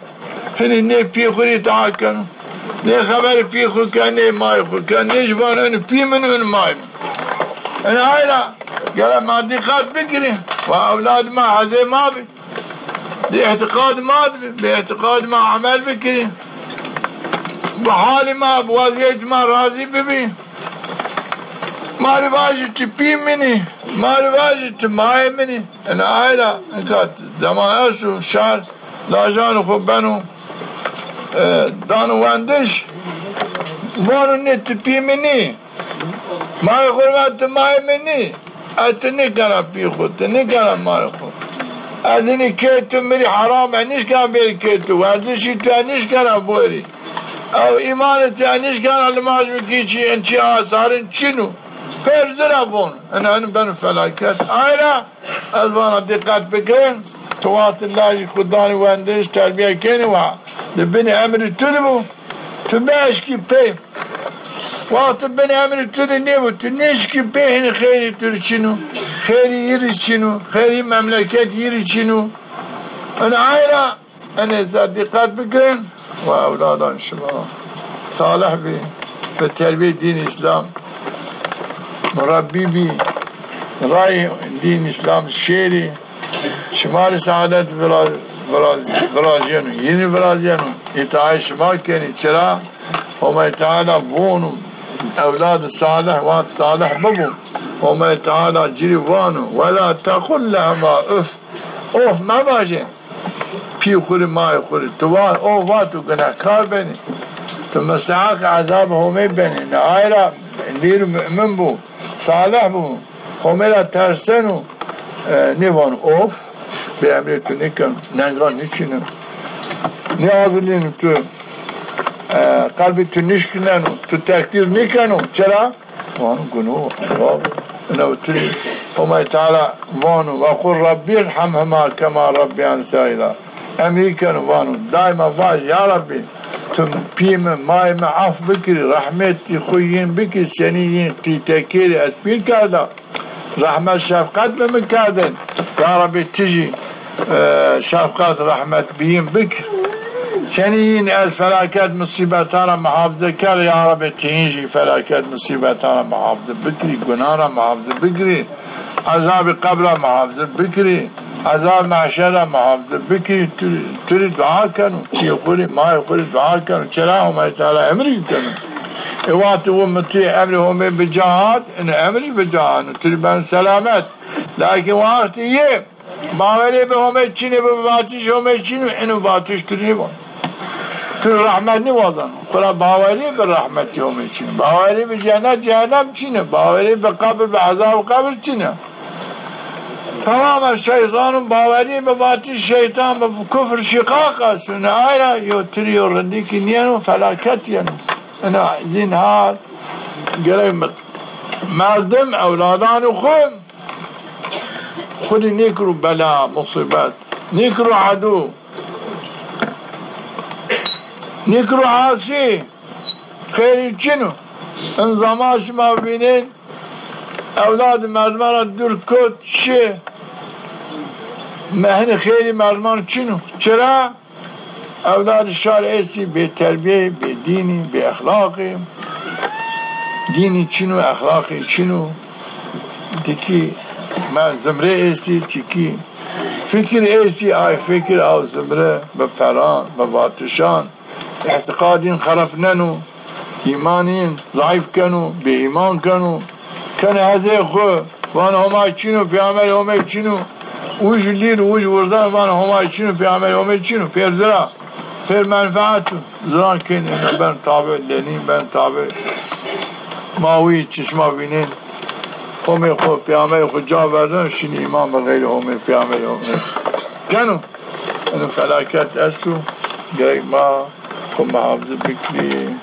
[SPEAKER 1] هنی نه پی خوری تعال کنو نه خبر پی خود کن نه مای خود کن نه جوان اون پی من اون مای من انا هایلا گره ما دقت بگیریم و اولاد ما حضر ما بی دی اعتقاد ما بی به اعتقاد ما عمل بگیریم به حال ما بوضعیت ما راضی ببین ما رواجی تو پی منی ما رواجی تو مای منی انا هایلا انکات زمان اسو شهر لاجان خوب بنو دانو واندش وانو نت پی منی مای خورمت مای منی ات نکنم پی خود نکنم مای خود از اینی که تو میری حرام انیش کنم بری که تو ورزشی تو انیش کنم بوری او ایمان تو انیش کنم لماز بکی چی انچی آثارن چینو پرزر افون انا بنو فلاکت آیرا از وانا دقت بکرین توات الله خدانی واندش تربیه کنی و بني امر تدبو تماشكي بيه وقت بني امر تدنيبو تنشكي بيه خيري ترشنو خيري يرشنو خيري مملكات يرشنو انا عائلة انا صديقات بكرين واولاد ان شاء الله صالح بي بالتربية دين الاسلام مربي بي راي دين الاسلام الشيري شمال سعادت برازیانو یعنی برازیانو اتعای شما کنی چرا همه تعالی بونو اولاد صالح وات صالح ببون همه تعالی جری وانو ولا تقل لهما اف ما باشه پی خوری مای خوری تو واتو گناهکار بینی تو مستحق عذاب همه بینی نهایرا لیر مؤمن بو صالح بو همه را ترسنو نیوان اوف به امریتو نکن نگاه نیچینم نیازلین تو قلبی تو نشکنن تو تقدیر نکنو چرا؟ وانو گناه انو تری وما تعالى وانو وقل ربي ارحمهما كما ربيان صغيرا امریکن وانو دائما واج یا ربی تم پیم مایم عف بکری رحمتی خویین بکری سنیین قیتکیری از پیر کرده رحمت شفقت بمکردن یا ربی تجی شفقت رحمت بیم بکر سنیین از فلاکت مصیبتان محافظه کر یا ربی تینجی فلاکت مصیبتان محافظه بکری گناه محافظه بکری عذاب قبر محافظه بکری عذاب محشر محافظه بکری توری دعا کنو چی خوری مای خوری دعا کنو چرا همه تعالی امری کنو اوات و مطیع امری همه بجهاد ان امری بجهاد توری بن سلامت لیکن وقتی یه باوری به همه چینه به باتیش همه چینه اینو باتیش توری بان توری رحمت نیوازن خدا باوری به رحمتی همه چینه باوری به جنت جهنم چینه باوری به قبر به عذاب قبر چینه تمام شیطان باوری به باتی شیطان به کفر شقاق است نه آیا یو تری و رندی کی نیانو فلاکت یانو نه این حال گره مردم اولادان خود خود نیکرو بلا مصیبت نیکرو عدو نیکرو عاصی خیلی چنو انظام شما بینین اولاد مردمان را دور کد چه مهن خیلی مردمان چنو چرا اولاد شار ایسی به تربیه به دینی به اخلاقی دینی چنو اخلاقی چنو دیکی من زمره ایسی چکی فکر ایسی آی فکر آو زمره به فران به واتشان اعتقادین خرف ننو ایمانین ضعیف کنو به ایمان کنو کنه هزه خو وان همه چینو پیامبر همه چینو اوش لیر اوش ورزان وان همه چینو پیامبر همه چینو پیر زرا پیر منفعتو زران کنه بن تابع لنین بن تابع ماوی چشما بینین همه خو پیامبر خو جا بردن شینی ایمان بغیر همه پیامبر همه کنو اینو فلاکت استو گرک ما خو محافظه بکری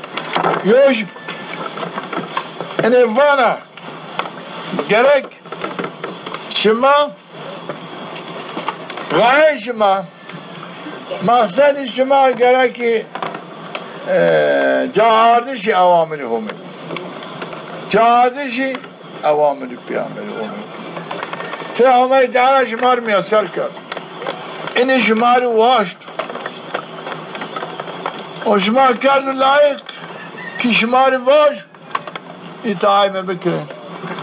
[SPEAKER 1] یوش اینه وانا گرک شما غایه شما مقصد شما گرکی جهاردشی اوامر همه جهاردشی اوامر پیامبر همه چرا همه تعالی شما رو میسر کرد این شما رو واشت و شما کرد لایق که شما رو واشت اطاعت میں بکرین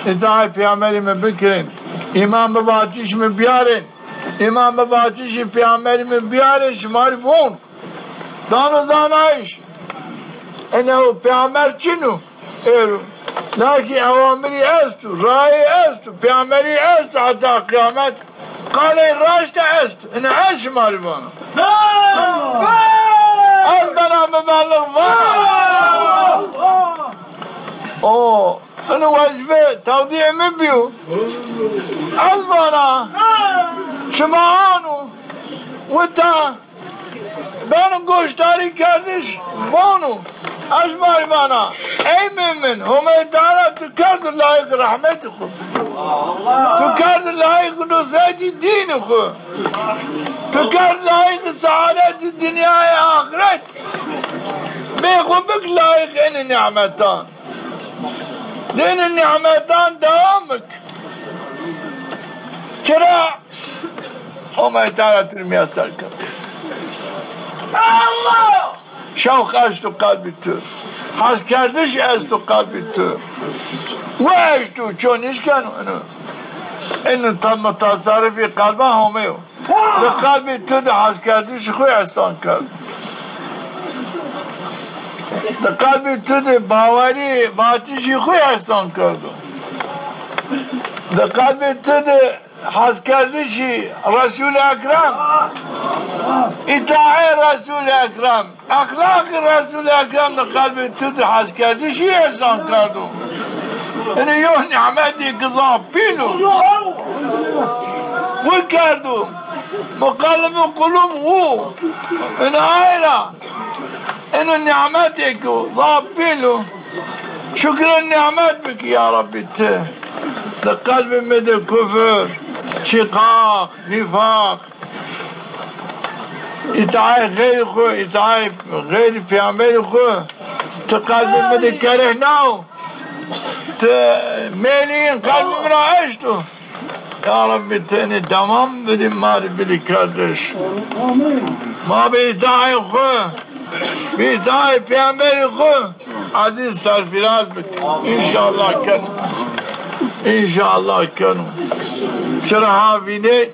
[SPEAKER 1] اطاعت پیامبری میں بکرین ایمان به آتش میں بیارین ایمان به آتش پیامبری میں بیارین شماری بون دانو دانایش اینه پیامبر چینو ایرو لیکن اوامری است رای است پیامبری است حتی قیامت قال راشت است اینه از شماری بون از بنا ببلغ او اینو وظیفه توضیح من بیو از بانا شما آنو و تا بانو گوشتاری کردش بانو از باری بانا ای من همه تعالی تو کرد لایق رحمت خود تو کرد لایق نصرت دین خود تو کرد لایق سعادت دنیای آخرت بگو بک لایق این نعمتان دین نعمتان دوامک چرا همه تعالی تو میسر کرد شوق از تو قلبی تو حس کردش از تو قلبی تو و از تو چونش کنو اینو تا متصرفی قلبه همه به قلبی تو ده حس کردش خوی احسان کرد به قلبی تو ده باوری باتشی خوی احسان کردو به قلبی تو ده حس کردشی رسول اکرم اطاعه رسول اکرم اخلاق رسول اکرم به قلب تو ده حس کردشی احسان کردو اینه یه نعمتی قضا بینو و کردو مقلب قلوب او اینه آینا إنه نعمتك ضابله شكر النعمت بك يا ربي لقلب مدى كفر شقاق نفاق يتعاي غير خو يتعاي غير في عمل خو تقلب مدى كرهناه مالين قلب مرعشته يا ربي تاني تمام بدي مالي بدي كردش ما بيتعاي خو بيتعاي في عمل خو عزيز سرفراز بك إن شاء الله كانوا إن شاء الله كانوا شرحا بيني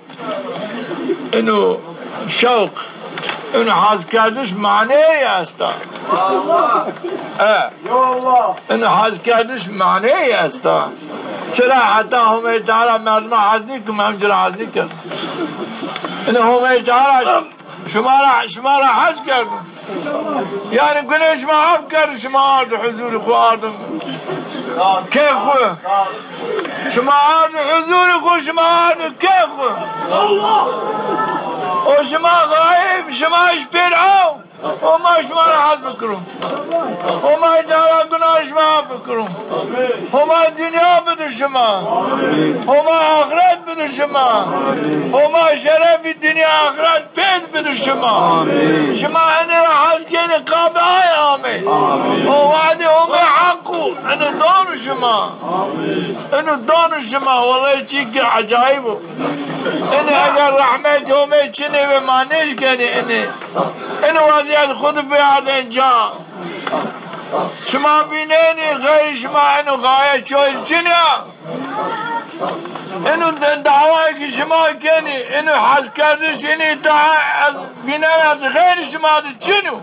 [SPEAKER 1] إنه شوق إنه حاز كردش معناه أستا إنه حاز كردش معناه أستا شرح حتى هم يتعالى مردنا حزنيكم هم جرى حزنيكم إنه هم يتعالى شما را حز کردم یعنی کنه شما عب کرد شما آرد حضور خو آردم که خو شما آرد حضور خو شما آرد که خو و شما غایب شماش پیرعو و ما شما را حز بکرم و ما اتحالا گناه شما بکرم و ما دنیا بده شما و ما آخرت بده شما و ما شرف دنیا آخرت پید بده شما شما انه را حز کنی قابع آمی و وعده همه حقو انه دان شما انه دان شما والله چی که عجایبو انه اگر رحمت همه چنه به مانش کنی انه وضعیت خود بیاد اینجا شما بینینی غیر شما انو غایه چویل چنه انو دعوایی که شما کنی انو حس کردش اینی بینن از غیر شما چنو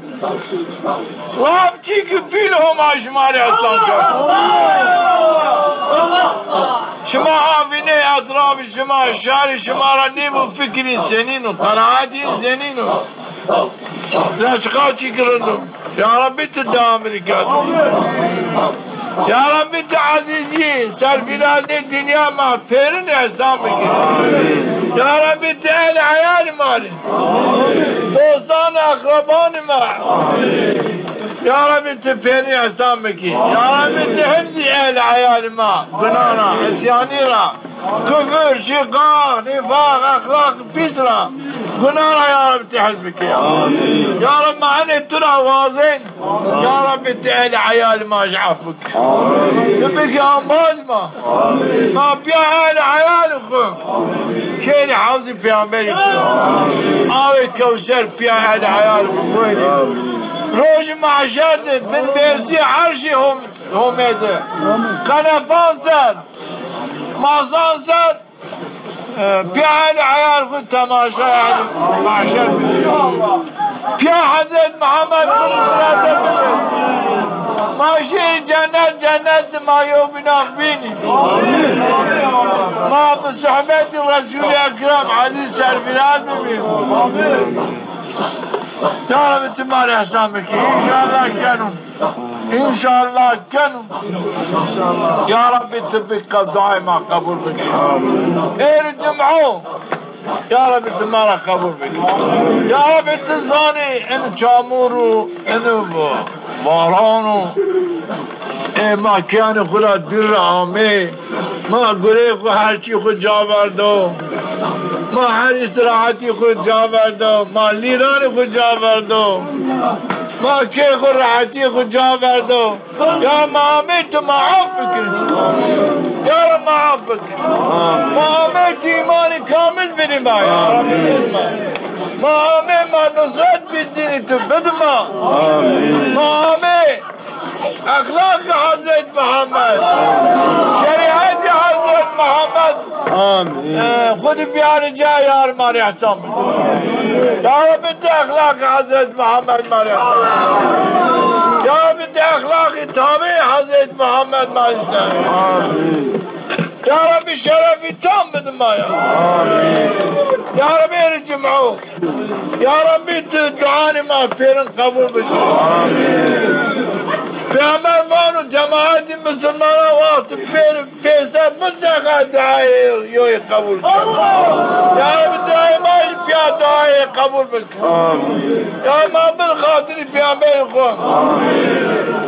[SPEAKER 1] واب چی که پیل هم شما ری اصلا کرد شما آبینه اطراف شما شهر شما را نیمو فکری زنینو قناعتی زنینو رشقا چی کرندو یا ربی تو دامری کردو یا ربی تو عزیزی سرفراز دنیا ما پیرن احسان بگیر یا ربی تو اهل عیال مالی دوستان اقربان ما یا ربی تو پیرن احسان بگیر یا ربی تو حفظی اهل عیال ما گنانا اسیانی را كفر شقاق نفاق اخلاق بسرة قنانا يا رب تحزبك يا رب ما انا ترى واضين يا رب تأهل عيال ما شعفك تبك يا مازمة ما بيا اهل عيال اخو كيني حوزي في امريكا اوي كوسر بيا اهل عيال اخو روش معشرت من بيرسي عرشي هم يده قنفان زد مازان زد بیا اهل عیال خود تماشا اهل معشر بیا حضرت محمد خود معشر جنت ما یوبناق بینی ما بصحبت رسول اکرم حدیث سرفراز ببین یا رب تمہارے احسان بکی انشاءاللہ کنم انشاءاللہ کنم یا رب تبقى دعاء ما قبول بکی ایر جمعو یا رب تمہارا قبول بکی یا رب تزانی ان چامورو ان بارانو ما کیان خدا در آمه ما گره خود هرچی خود جا بردو ما هر استراحتی خود جا بردو ما لیران خود جا بردو ما که خود راحتی خود جا بردو یا مامه تو معاف بکن یا رب معاف بکن مامه تو ایمان کامل بدی ما یا رب مامه ما نصرت بدینی تو بد مامه اخلاق حضرت محمد شریعت حضرت محمد خود بیار جا یار ماری احسان یا رب انت اخلاق حضرت محمد ماری احسان یا رب انت اخلاق تابع حضرت محمد ماری احسان یا رب شرفی تام بدن مایا یا رب ارجمعو یا رب دعانی ما پیرن قبول بشن Peygamber bana cemaat-i Müslümana vakti verse mutlaka duayı kabul kıl. Ya Rabbi daima ya duayı kabul kıl. Ya Rabbi hatiri Peygamber kıl.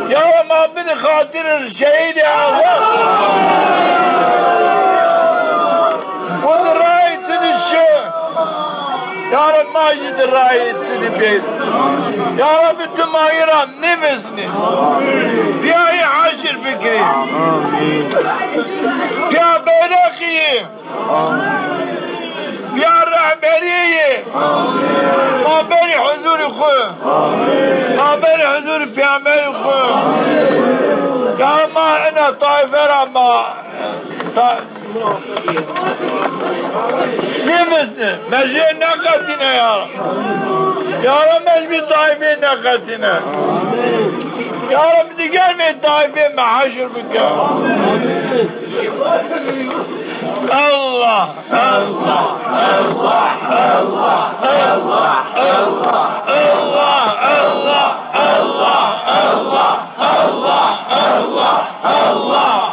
[SPEAKER 1] Ya Rabbi hatiri şehidi azam. ودراية الشيء يا رب ماجد الراية البيت يا رب تمايرا نفسني يا عاشر فكري يا بيرقي يا رهبرية ما بين حضور اخوه ما بين حضور في عمل اخوه يا ما انا طائفة ما نفسنا مجيء نقتنا يا رب يا رب مجيء طائفين نقتنا يا رب دقال من طائفين محاشر بك الله الله الله الله الله الله الله الله الله الله الله الله الله الله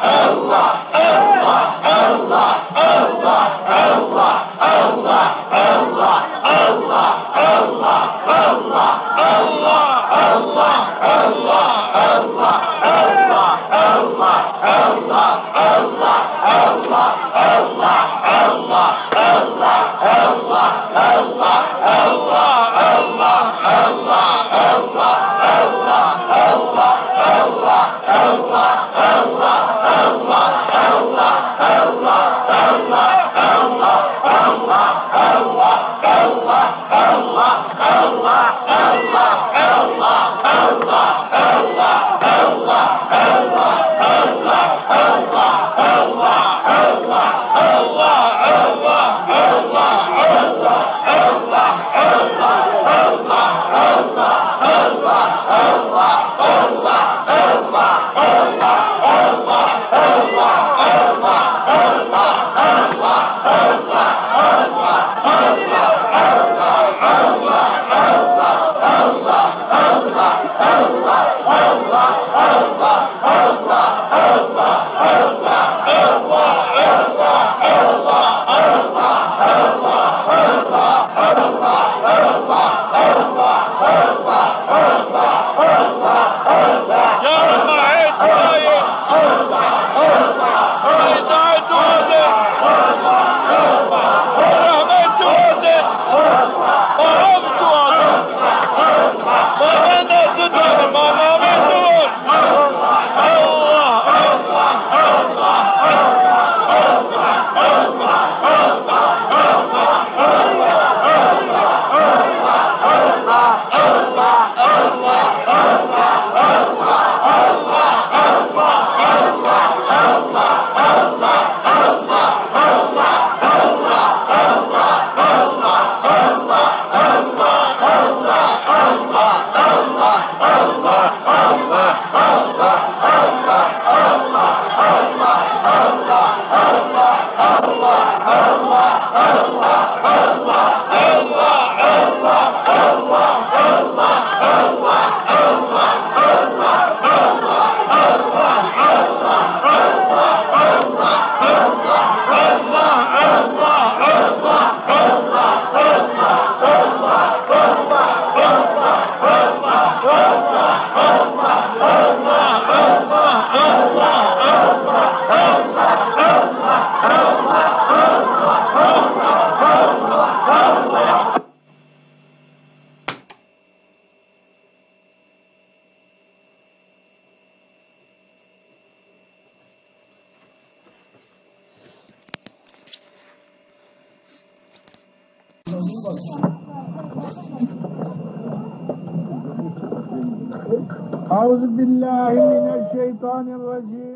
[SPEAKER 1] أعوذ بالله من الشيطان الرجيم